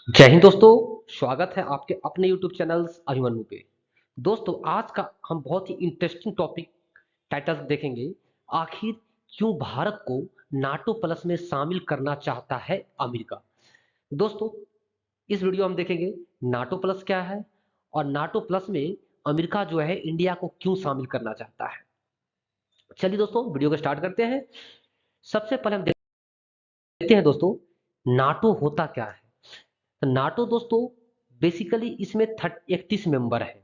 जय हिंद दोस्तों। स्वागत है आपके अपने YouTube चैनल्स अभिमन्यु पे। दोस्तों आज का हम बहुत ही इंटरेस्टिंग टॉपिक टाइटल देखेंगे। आखिर क्यों भारत को नाटो प्लस में शामिल करना चाहता है अमेरिका। दोस्तों इस वीडियो हम देखेंगे नाटो प्लस क्या है और नाटो प्लस में अमेरिका जो है इंडिया को क्यों शामिल करना चाहता है। चलिए दोस्तों वीडियो को स्टार्ट करते हैं। सबसे पहले हम देखते हैं दोस्तों नाटो होता क्या है। नाटो दोस्तों बेसिकली इसमें 31 मेंबर है।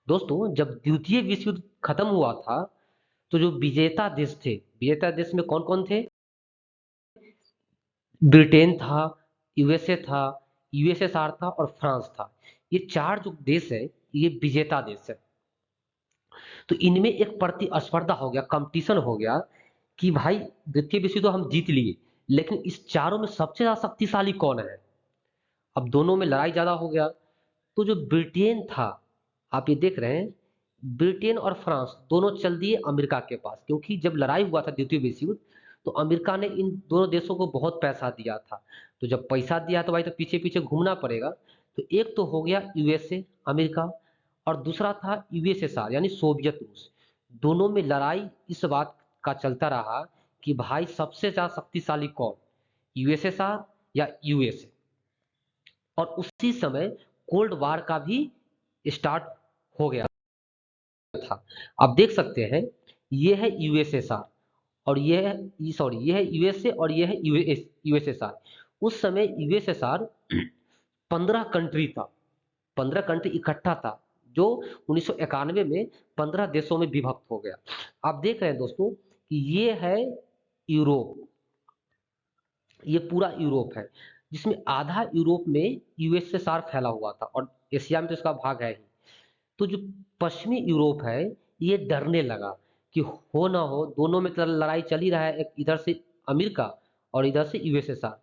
दोस्तों जब द्वितीय विश्व युद्ध खत्म हुआ था तो जो विजेता देश थे, विजेता देश में कौन कौन थे? ब्रिटेन था, यूएसए था, यूएसएसआर था और फ्रांस था। ये चार जो देश है ये विजेता देश है। तो इनमें एक प्रतिस्पर्धा हो गया, कंपटीशन हो गया कि भाई द्वितीय विश्व युद्ध तो हम जीत लिए, लेकिन इस चारों में सबसे ज्यादा शक्तिशाली कौन है। अब दोनों में लड़ाई ज्यादा हो गया। तो जो ब्रिटेन था, आप ये देख रहे हैं, ब्रिटेन और फ्रांस दोनों चल दिए अमेरिका के पास, क्योंकि जब लड़ाई हुआ था द्वितीय विश्व युद्ध तो अमेरिका ने इन दोनों देशों को बहुत पैसा दिया था। तो जब पैसा दिया तो भाई तो पीछे पीछे घूमना पड़ेगा। तो एक तो हो गया यूएसए अमेरिका और दूसरा था यूएसएसआर यानी सोवियत रूस। दोनों में लड़ाई इस बात का चलता रहा कि भाई सबसे ज्यादा शक्तिशाली कौन, यूएसएसआर या यूएसए। और उसी समय कोल्ड वार का भी स्टार्ट हो गया था। आप देख सकते हैं ये है यूएसएसआर और ये है, सॉरी, ये है यूएसए और ये है यूएसएसआर। उस समय यूएसएसआर 15 कंट्री था, 15 कंट्री इकट्ठा था, जो 1991 में 15 देशों में विभक्त हो गया। आप देख रहे हैं दोस्तों कि ये है यूरोप, ये पूरा यूरोप है, जिसमें आधा यूरोप में यूएसएसआर फैला हुआ था और एशिया में तो इसका भाग है ही। तो जो पश्चिमी यूरोप है ये डरने लगा कि हो ना हो दोनों में तो लड़ाई चल ही रहा है, एक इधर से अमेरिका और इधर से यूएसएसआर,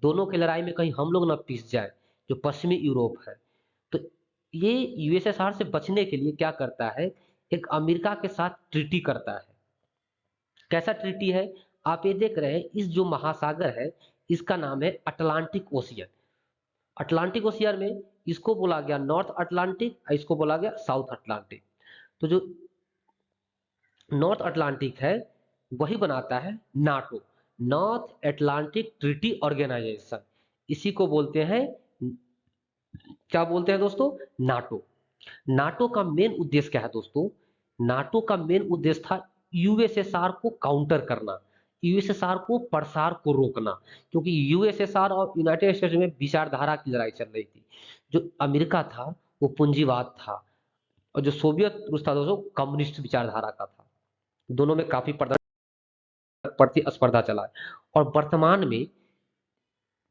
दोनों की लड़ाई में कहीं हम लोग ना पिस जाए, जो पश्चिमी यूरोप है। तो ये यूएसएसआर से बचने के लिए क्या करता है, एक अमेरिका के साथ ट्रीटी करता है। कैसा ट्रीटी है? आप ये देख रहे हैं, इस जो महासागर है इसका नाम है अटलांटिक ओशियन। अटलांटिक ओशियन में इसको बोला गया नॉर्थ अटलांटिक और इसको बोला गया साउथ अटलांटिक। तो जो नॉर्थ अटलांटिक है वही बनाता है NATO, North Atlantic Treaty Organisation. इसी को बोलते हैं, क्या बोलते हैं दोस्तों? नाटो। नाटो का मेन उद्देश्य क्या है दोस्तों? नाटो का मेन उद्देश्य था यूएसएसआर को काउंटर करना, यूएसएसआर को प्रसार को रोकना। क्योंकि यूएसएसआर और यूनाइटेड स्टेट्स में विचारधारा की लड़ाई चल रही थी। जो अमेरिका था वो पूंजीवाद था और जो सोवियत रूस था दोस्तों कम्युनिस्ट विचारधारा का था। दोनों में काफी प्रतिस्पर्धा चला है। और वर्तमान में,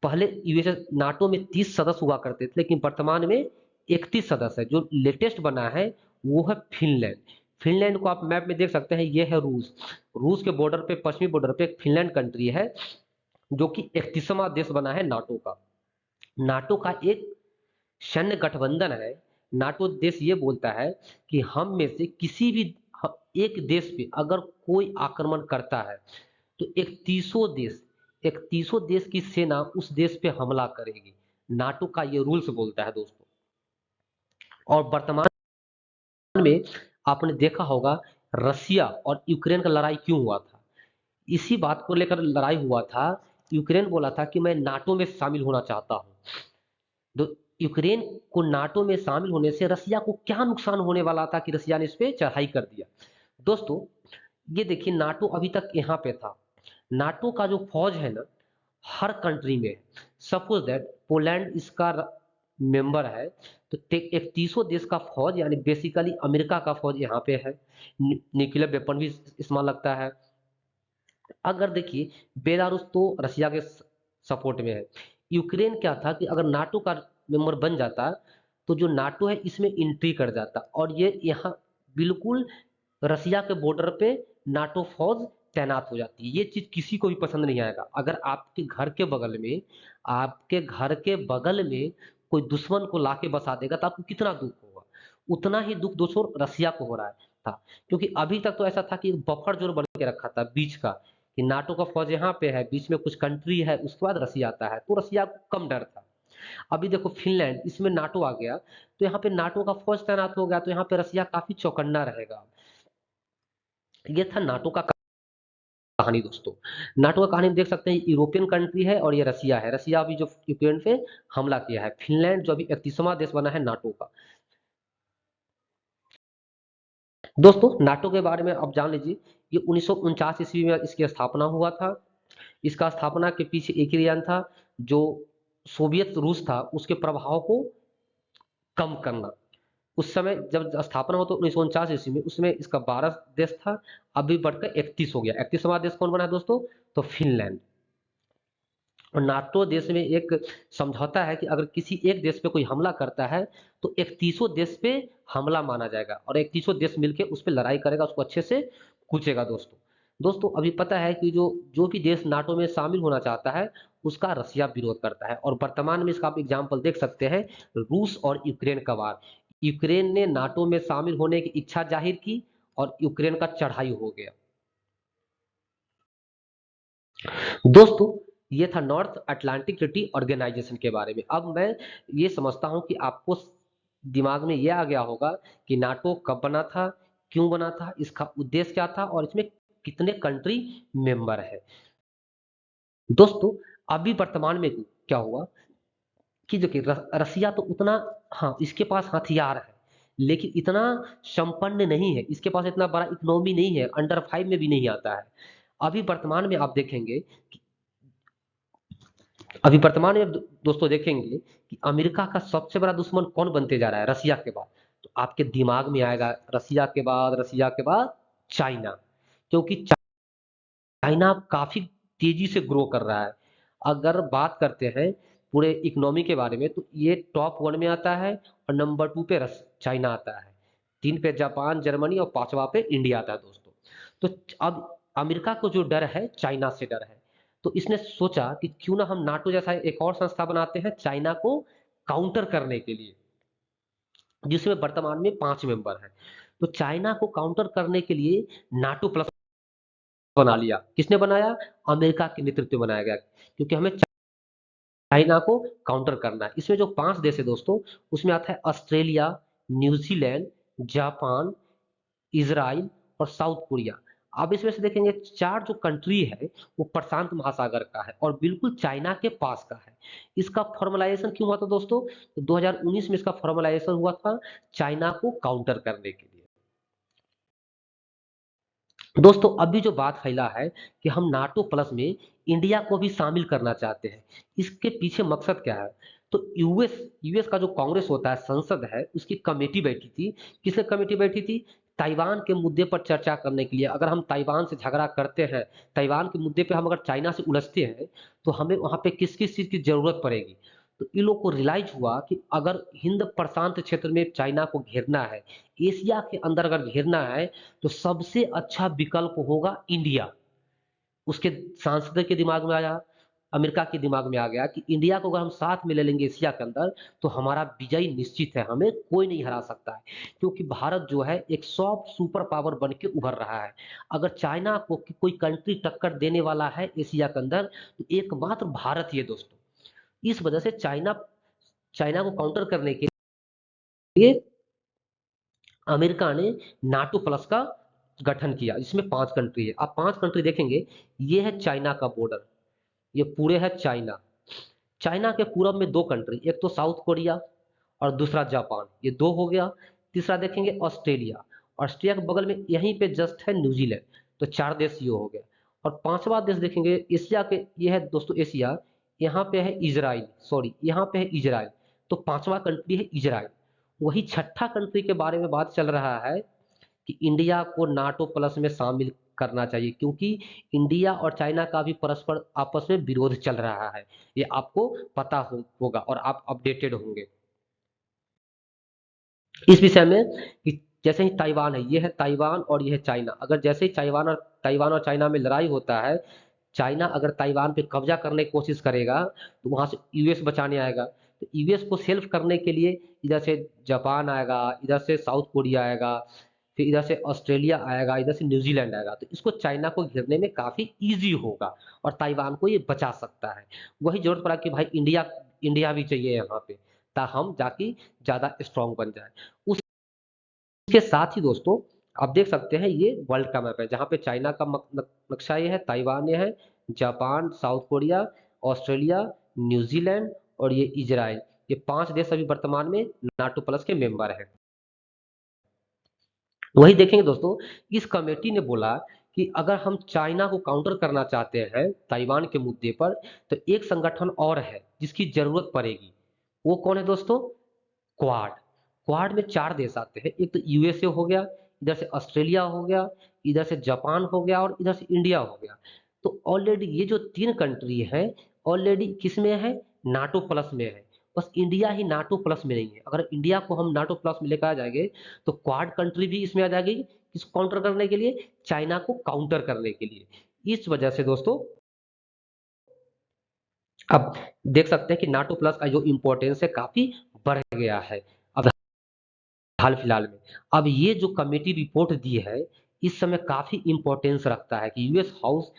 पहले यूएसएस नाटो में 30 सदस्य हुआ करते थे, लेकिन वर्तमान में 31 सदस्य है। जो लेटेस्ट बना है वो है फिनलैंड। फिनलैंड को आप मैप में देख सकते हैं, ये है रूस। रूस के बॉर्डर पे, पश्चिमी बॉर्डर पे एक फिनलैंड कंट्री है, जो कि 31वां देश बना है नाटो का। नाटो का एक सैन्य गठबंधन है। नाटो देश ये बोलता है कि हम में से किसी भी एक देश पे अगर कोई आक्रमण करता है तो 31 देश की सेना उस देश पे हमला करेगी। नाटो का ये रूल्स बोलता है दोस्तों। और वर्तमान में आपने देखा होगा रसिया और यूक्रेन का लड़ाई क्यों हुआ था। इसी बात को लेकर लड़ाई हुआ था। यूक्रेन बोला था कि मैं नाटो में शामिल होना चाहता हूं। तो यूक्रेन को नाटो में शामिल होने से रसिया को क्या नुकसान होने वाला था कि रसिया ने इस पे चढ़ाई कर दिया। दोस्तों ये देखिए नाटो अभी तक यहाँ पे था। नाटो का जो फौज है ना हर कंट्री में, सपोज दैट पोलैंड इसका मेंबर है, तो 31 देश का फौज यानी बेसिकली अमेरिका का फौज यहाँ पे है। न्यूक्लियर वेपन भी इस्तेमाल लगता है। अगर देखिए बेलारूस तो रसिया के सपोर्ट में है। यूक्रेन क्या था कि अगर नाटो का मेंबर बन जाता तो जो नाटो है इसमें एंट्री कर जाता और ये यहाँ बिल्कुल रसिया के बॉर्डर पे नाटो फौज तैनात हो जाती है। ये चीज किसी को भी पसंद नहीं आएगा। अगर आपके घर के बगल में कोई दुश्मन को लाके बसा देगा तो आपको कितना दुख होगा। उतना ही दुख दोस्तों रसिया को हो रहा है था। क्योंकि अभी तक तो ऐसा था कि बफर जोन बन के रखा था बीच का, कि नाटो का फौज यहाँ पे है, बीच में कुछ कंट्री है, उसके बाद रसिया आता है, तो रसिया को कम डर था। अभी देखो फिनलैंड, इसमें नाटो आ गया, तो यहाँ पे नाटो का फौज तैनात हो गया, तो यहाँ पे रसिया काफी चौकन्ना रहेगा। ये था नाटो का कहानी दोस्तों। नाटो का कहानी देख सकते हैं, यूरोपियन कंट्री है और ये रसिया है। रसिया अभी जो यूक्रेन पे हमला किया है। फिनलैंड जो अभी 31वां देश बना है नाटो का। दोस्तों नाटो के बारे में आप जान लीजिए, ये 1949 ईस्वी में इसकी स्थापना हुआ था। इसका स्थापना के पीछे एक ही रीजन था, जो सोवियत रूस था उसके प्रभाव को कम करना। उस समय जब स्थापना हो तो 1949 ईस्वी में, उसमें इसका 12 देश था, अभी बढ़कर 31 हो गया। 31वां देश कौन बना है दोस्तों? तो फिनलैंड। और नाटो देश में एक समझौता है कि अगर किसी एक देश पे कोई हमला करता है तो 31 देश पे हमला माना जाएगा, और 31 देश मिलकर उस पर लड़ाई करेगा, उसको अच्छे से कूचेगा दोस्तों। दोस्तों अभी पता है कि जो जो भी देश नाटो में शामिल होना चाहता है उसका रसिया विरोध करता है। और वर्तमान में इसका आप एग्जाम्पल देख सकते हैं, रूस और यूक्रेन का वार। यूक्रेन ने नाटो में शामिल होने की इच्छा जाहिर की और यूक्रेन का चढ़ाई हो गया। दोस्तों ये था नॉर्थ अटलांटिक ट्रीटी ऑर्गेनाइजेशन के बारे में। अब मैं ये समझता हूं कि आपको दिमाग में ये आ गया होगा कि नाटो कब बना था, क्यों बना था, इसका उद्देश्य क्या था और इसमें कितने कंट्री मेंबर है। दोस्तों अभी वर्तमान में क्या हुआ कि जो कि रसिया तो उतना, हाँ इसके पास हथियार है लेकिन इतना संपन्न नहीं है, इसके पास इतना बड़ा इकोनॉमी नहीं है, अंडर 5 में भी नहीं आता है। अभी वर्तमान में आप देखेंगे कि अभी वर्तमान में दोस्तों देखेंगे कि अमेरिका का सबसे बड़ा दुश्मन कौन बनते जा रहा है रसिया के बाद। तो आपके दिमाग में आएगा रसिया के बाद चाइना। क्योंकि चाइना काफी तेजी से ग्रो कर रहा है। अगर बात करते हैं पूरे इकोनॉमी के बारे में तो ये टॉप 1 में आता है, और नंबर 2 पे चाइना आता है, 3 पे जापान जर्मनी और 5वां पे इंडिया आता है दोस्तों। तो अब अमेरिका को जो डर है चाइना से डर है, तो इसने सोचा कि क्यों ना हम नाटो जैसा एक और संस्था बनाते हैं चाइना को काउंटर करने के लिए, जिसमें वर्तमान में 5 मेंबर हैं। तो चाइना को काउंटर करने के लिए नाटो प्लस बना लिया। किसने बनाया? अमेरिका के नेतृत्व में बनाया गया, क्योंकि हमें चाइना को काउंटर करना है। इसमें जो 5 देश है दोस्तों, उसमें आता है ऑस्ट्रेलिया, न्यूजीलैंड, जापान, इजराइल और साउथ कोरिया। आप इसमें से देखेंगे 4 जो कंट्री है वो प्रशांत महासागर का है और बिल्कुल चाइना के पास का है। इसका फॉर्मलाइजेशन क्यों हुआ था दोस्तों? तो 2019 में इसका फॉर्मलाइजेशन हुआ था चाइना को काउंटर करने के लिए। दोस्तों अभी जो बात फैला है कि हम नाटो प्लस में इंडिया को भी शामिल करना चाहते हैं, इसके पीछे मकसद क्या है? तो यूएस का जो कांग्रेस होता है, संसद है, उसकी कमेटी बैठी थी। किसकी कमेटी बैठी थी? ताइवान के मुद्दे पर चर्चा करने के लिए। अगर हम ताइवान से झगड़ा करते हैं, ताइवान के मुद्दे पे हम अगर चाइना से उलझते हैं, तो हमें वहां पे किस किस चीज की जरूरत पड़ेगी। तो इन लोग को रियलाइज हुआ कि अगर हिंद प्रशांत क्षेत्र में चाइना को घेरना है, एशिया के अंदर अगर घेरना है, तो सबसे अच्छा विकल्प होगा इंडिया। उसके सांसद के दिमाग में आया, अमेरिका के दिमाग में आ गया कि इंडिया को अगर हम साथ में ले लेंगे एशिया के अंदर, तो हमारा विजय निश्चित है, हमें कोई नहीं हरा सकता है। क्योंकि भारत जो है एक सॉफ्ट सुपर पावर बन के उभर रहा है। अगर चाइना को कोई कंट्री टक्कर देने वाला है एशिया के अंदर, तो एकमात्र भारत ही है दोस्तों। इस वजह से चाइना चाइना को काउंटर करने के लिए अमेरिका ने नाटो प्लस का गठन किया, इसमें 5 कंट्री है। आप 5 कंट्री देखेंगे, ये है चाइना का बॉर्डर, ये पूरे है चाइना। चाइना के पूरब में 2 कंट्री, एक तो साउथ कोरिया और दूसरा जापान, ये 2 हो गया। तीसरा देखेंगे ऑस्ट्रेलिया, ऑस्ट्रेलिया के बगल में यहीं पे जस्ट है न्यूजीलैंड, तो 4 देश ये हो गया। और 5वां देश देखेंगे एशिया के, ये है दोस्तों एशिया, यहाँ पे है इजराइल, सॉरी यहाँ पे है इजराइल, तो 5वां कंट्री है इजराइल। वही छठा कंट्री के बारे में बात चल रहा है कि इंडिया को नाटो प्लस में शामिल करना चाहिए, क्योंकि इंडिया और चाइना का भी परस्पर आपस में विरोध चल रहा है। ये आपको पता होगा और आप अपडेटेड होंगे इस विषय में कि जैसे ही ताइवान है, ये है ताइवान और ये है चाइना। अगर जैसे ही ताइवान और चाइना में लड़ाई होता है, चाइना अगर ताइवान पे कब्जा करने की कोशिश करेगा, तो वहां से यूएस बचाने आएगा। तो यूएस को सेल्फ करने के लिए इधर से जापान आएगा, इधर से साउथ कोरिया आएगा, फिर इधर से ऑस्ट्रेलिया आएगा, इधर से न्यूजीलैंड आएगा। तो इसको चाइना को घेरने में काफी ईजी होगा और ताइवान को ये बचा सकता है। वही जरूरत पड़ा कि भाई इंडिया इंडिया भी चाहिए यहाँ पे, ताकि हम जाके ज्यादा स्ट्रांग बन जाए। उसके साथ ही दोस्तों आप देख सकते हैं ये वर्ल्ड का मैप है, जहाँ पे चाइना का नक्शा ये है, ताइवान ये है, Japan, south Korea, Australia, New Zealand और ये इजराइल, ये 5 देश अभी वर्तमान में नाटो प्लस के मेंबर हैं। वही देखेंगे दोस्तों, इस कमेटी ने बोला कि अगर हम चाइना को काउंटर करना चाहते हैं ताइवान के मुद्दे पर, तो एक संगठन और है जिसकी जरूरत पड़ेगी। वो कौन है दोस्तों? क्वाड। क्वाड में 4 देश आते हैं, एक तो यूएसए हो गया, इधर से ऑस्ट्रेलिया हो गया, इधर से जापान हो गया और इधर से इंडिया हो गया। तो ऑलरेडी ये जो 3 कंट्री है ऑलरेडी किस में है? नाटो प्लस में है। बस इंडिया ही नाटो प्लस में नहीं है। अगर इंडिया को हम नाटो प्लस में लेकर आ जाएंगे तो क्वाड कंट्री भी इसमें आ जाएगी, किसको काउंटर करने के लिए? चाइना को काउंटर करने के लिए। इस वजह से दोस्तों अब देख सकते हैं कि नाटो प्लस का जो इंपॉर्टेंस है काफी बढ़ गया है अब हाल फिलहाल में। अब ये जो कमेटी रिपोर्ट दी है इस समय काफी इंपॉर्टेंस रखता है कि US house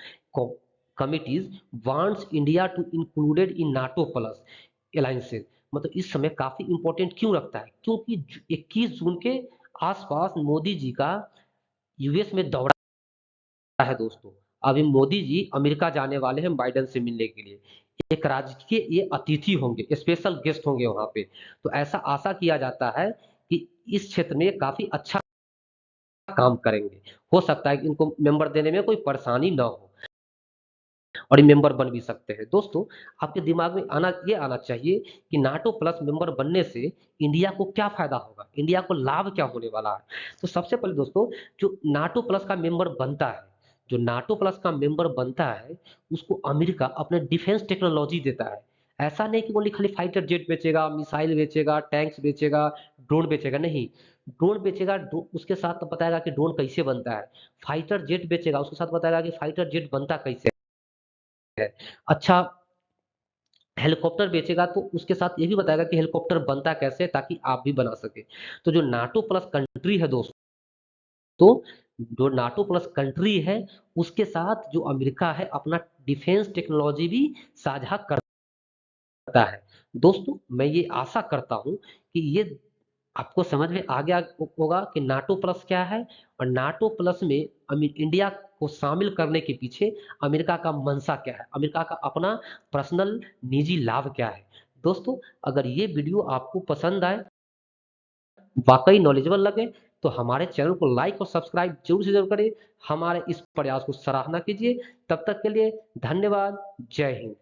committees wants India to included in NATO plus alliances. मतलब इस समय काफी इंपॉर्टेंट क्यों रखता है? क्योंकि 21 जून के आसपास मोदी जी का यूएस में दौरा है दोस्तों। अभी मोदी जी अमेरिका जाने वाले हैं बाइडेन से मिलने के लिए। एक राजकीय ये अतिथि होंगे, स्पेशल गेस्ट होंगे वहां पे। तो ऐसा आशा किया जाता है कि इस क्षेत्र में काफी अच्छा काम करेंगे। हो सकता है कि इनको मेंबर देने में कोई परेशानी ना हो और ये मेंबर बन भी सकते हैं। दोस्तों आपके दिमाग में आना चाहिए कि नाटो प्लस मेंबर बनने से इंडिया को क्या फायदा होगा, इंडिया को लाभ क्या होने वाला है। तो सबसे पहले दोस्तों जो नाटो प्लस का मेंबर बनता है, जो नाटो प्लस का मेंबर बनता है उसको अमेरिका अपने डिफेंस टेक्नोलॉजी देता है। ऐसा नहीं कि ओनली खाली फाइटर जेट बेचेगा, मिसाइल बेचेगा, टैंक्स बेचेगा, ड्रोन बेचेगा, नहीं। ड्रोन बेचेगा, उसके साथ बताएगा कि ड्रोन कैसे बनता है। फाइटर जेट बेचेगा, उसके साथ बताएगा कि फाइटर जेट बनता कैसे है। अच्छा, हेलीकॉप्टर बेचेगा तो उसके साथ ये भी बताएगा कि हेलीकॉप्टर बनता कैसे है, ताकि आप भी बना सके। तो जो नाटो प्लस कंट्री है दोस्तों, तो जो नाटो प्लस कंट्री है उसके साथ जो अमेरिका है अपना डिफेंस टेक्नोलॉजी भी साझा करता है। दोस्तों मैं ये आशा करता हूं कि ये आपको समझ में आ गया होगा कि नाटो प्लस क्या है और नाटो प्लस में इंडिया को शामिल करने के पीछे अमेरिका का मंशा क्या है, अमेरिका का अपना पर्सनल निजी लाभ क्या है। दोस्तों अगर ये वीडियो आपको पसंद आए, वाकई नॉलेजेबल लगे, तो हमारे चैनल को लाइक और सब्सक्राइब जरूर से जरूर करें। हमारे इस प्रयास को सराहना कीजिए। तब तक के लिए धन्यवाद। जय हिंद।